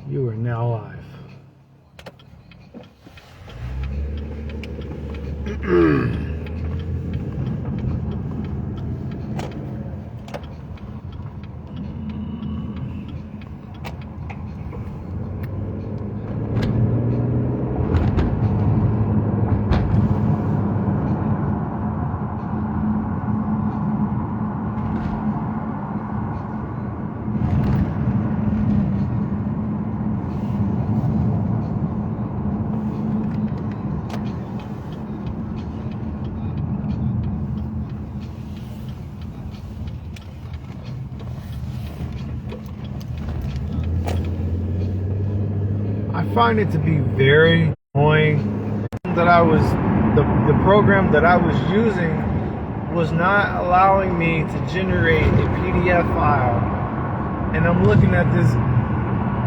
You are now live. I find it to be very annoying that the program that I was using was not allowing me to generate a PDF file, and I'm looking at this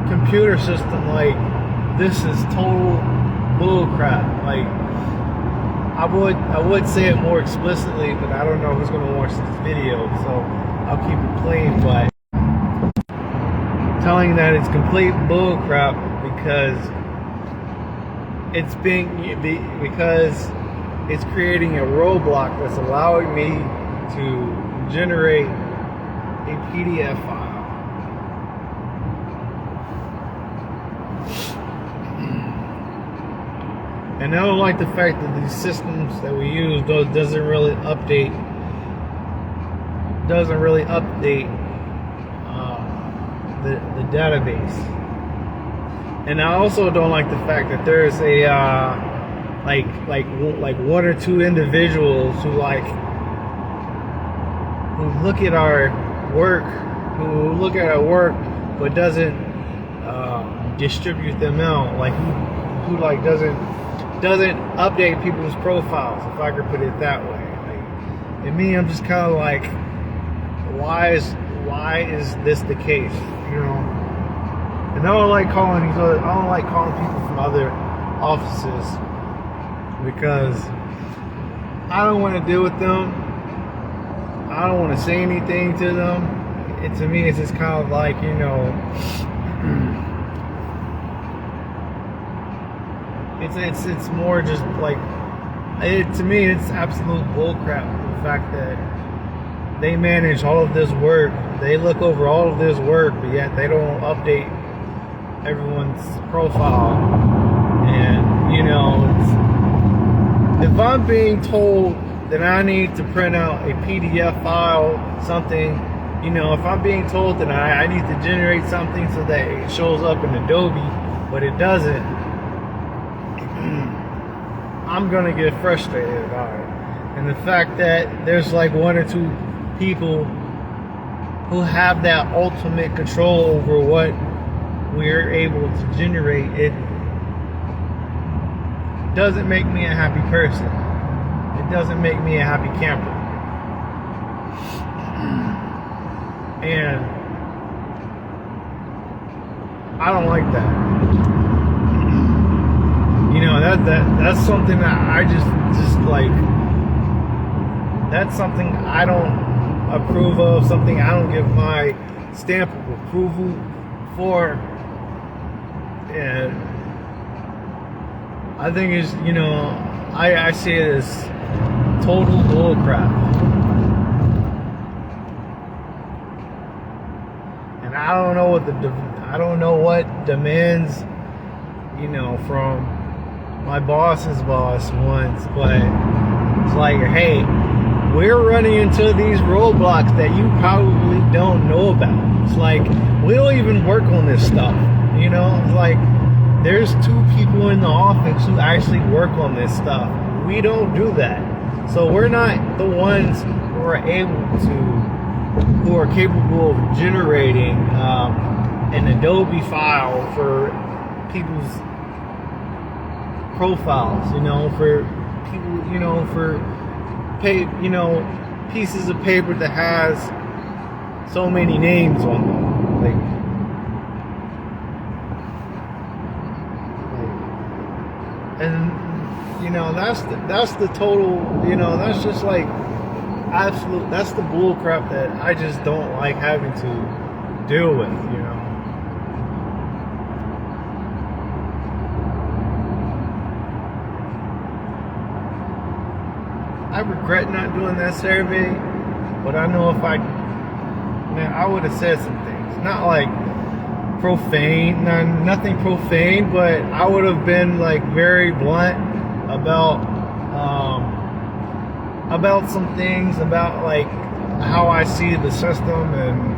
computer system like this is total bullcrap. Like I would say it more explicitly, but I don't know who's gonna watch this video, so I'll keep it plain. But telling that it's complete bullcrap because it's creating a roadblock that's allowing me to generate a PDF file. And I don't like the fact that these systems that we use doesn't really update the database. And I also don't like the fact that there's a like one or two individuals who look at our work but doesn't distribute them out, like who doesn't update people's profiles, if I could put it that way. Like, and me, I'm just kind of like, why is this the case, you know? And I don't like calling people from other offices because I don't want to deal with them. I don't want to say anything to them. To me, it's just kind of like, you know, it's more just like, to me, it's absolute bullcrap. The fact that they manage all of this work, they look over all of this work, but yet they don't update everyone's profile. And you know, if I'm being told that I need to print out a PDF file, something, you know, if I'm being told that I need to generate something so that it shows up in Adobe, but it doesn't, I'm gonna get frustrated about it. And the fact that there's like one or two people who have that ultimate control over what we're able to generate, it doesn't make me a happy person. It doesn't make me a happy camper. And I don't like that. You know, that's something that I just like, that's something I don't approve of, something I don't give my stamp of approval for. And I think it's, you know, I see it as total bullcrap. And I don't know what demands, you know, from my boss's boss wants, but it's like, hey, we're running into these roadblocks that you probably don't know about. It's like, we don't even work on this stuff, you know? It's like, there's two people in the office who actually work on this stuff. We don't do that. So we're not the ones who are capable of generating an Adobe file for people's profiles, you know, for people, you know, for pieces of paper that has so many names on them. And you know, that's the total, you know, that's just like absolute, that's the bull crap that I just don't like having to deal with, you know. regret not doing that survey, but I know if I would have said some things. Not like profane, nothing profane, but I would have been like very blunt about some things, about like how I see the system, and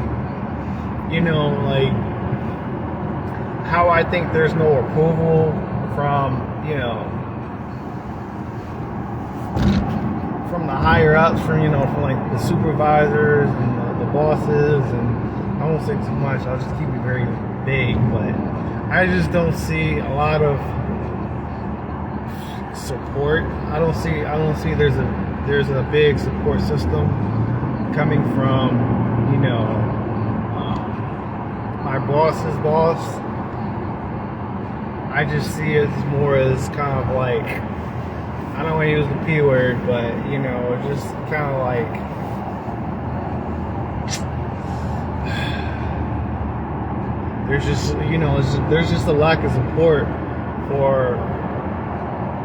like how I think there's no approval from from the higher ups, from like the supervisors and the bosses, and I won't say too much. I'll just keep it very vague, but I just don't see a lot of support. I don't see there's a big support system coming from my boss's boss. I just see it more as kind of like, I don't want to use the P word, but just kind of like there's just a lack of support for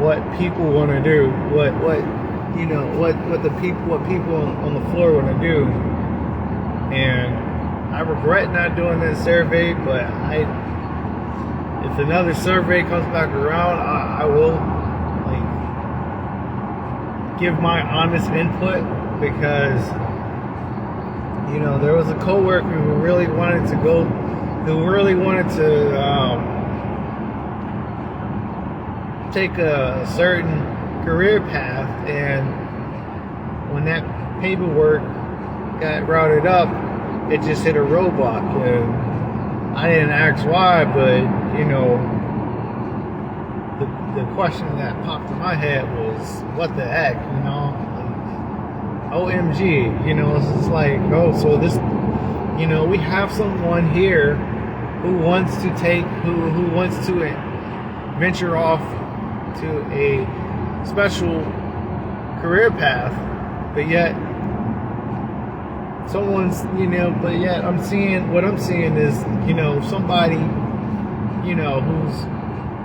what people want to do, what people on the floor want to do. And I regret not doing that survey, but if another survey comes back around, I will give my honest input, because there was a coworker who really wanted to take a certain career path, and when that paperwork got routed up, it just hit a roadblock. And I didn't ask why, but the question that popped in my head was, what the heck, like, OMG, it's just like, oh, so this, we have someone here who wants to venture off to a special career path, but yet I'm seeing is, somebody, who's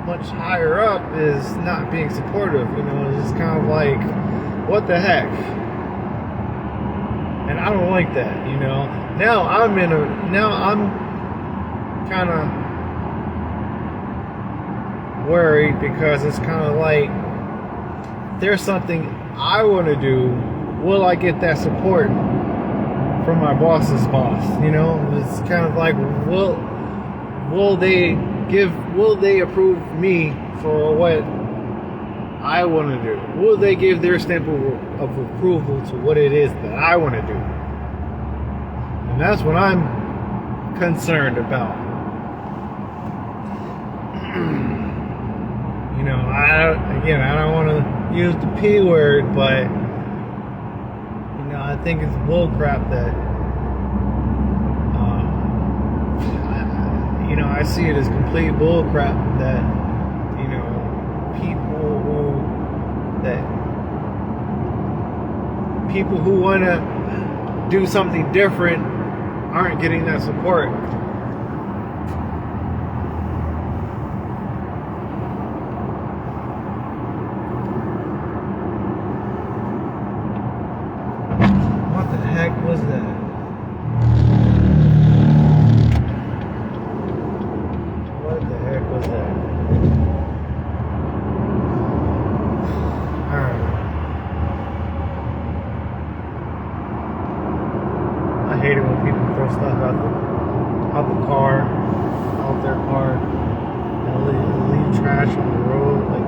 much higher up is not being supportive. It's just kind of like, what the heck? And I don't like that. Now I'm kind of worried, because it's kind of like, there's something I want to do. Will I get that support from my boss's boss? It's kind of like, will they approve me for what I want to do? Will they give their stamp of approval to what it is that I want to do? And that's what I'm concerned about. I don't want to use the P word, but I think it's bullcrap that I see it as complete bullcrap that people who want to do something different aren't getting that support. What the heck was that? What the heck was that? Alright. I hate it when people throw stuff out their car, and leave trash on the road. Like,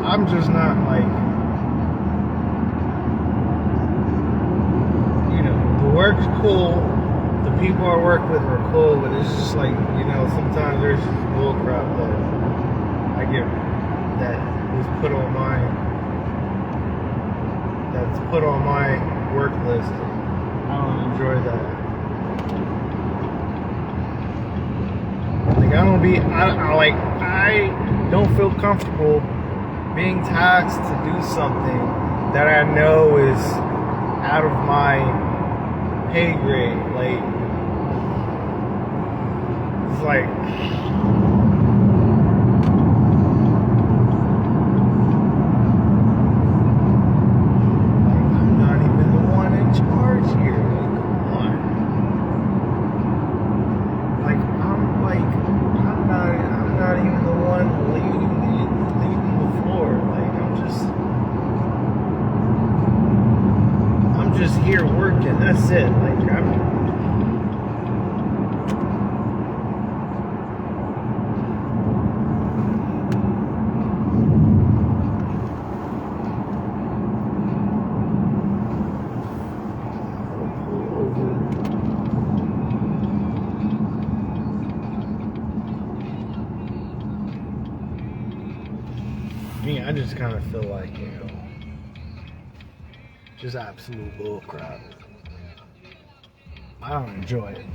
I'm just not like, the work's cool, the people I work with are cool, but it's just like, sometimes there's just bull crap that I get that is put on my work list. I don't enjoy that. Like I don't feel comfortable being tasked to do something that I know is out of my pay grade. Like, it's like, I'm not even the one in charge here. Like, come on. Like, I'm not even the one leading the floor. Like, I'm just here working. That's it. Like, I just kind of feel like, just absolute bull crap. I don't enjoy it.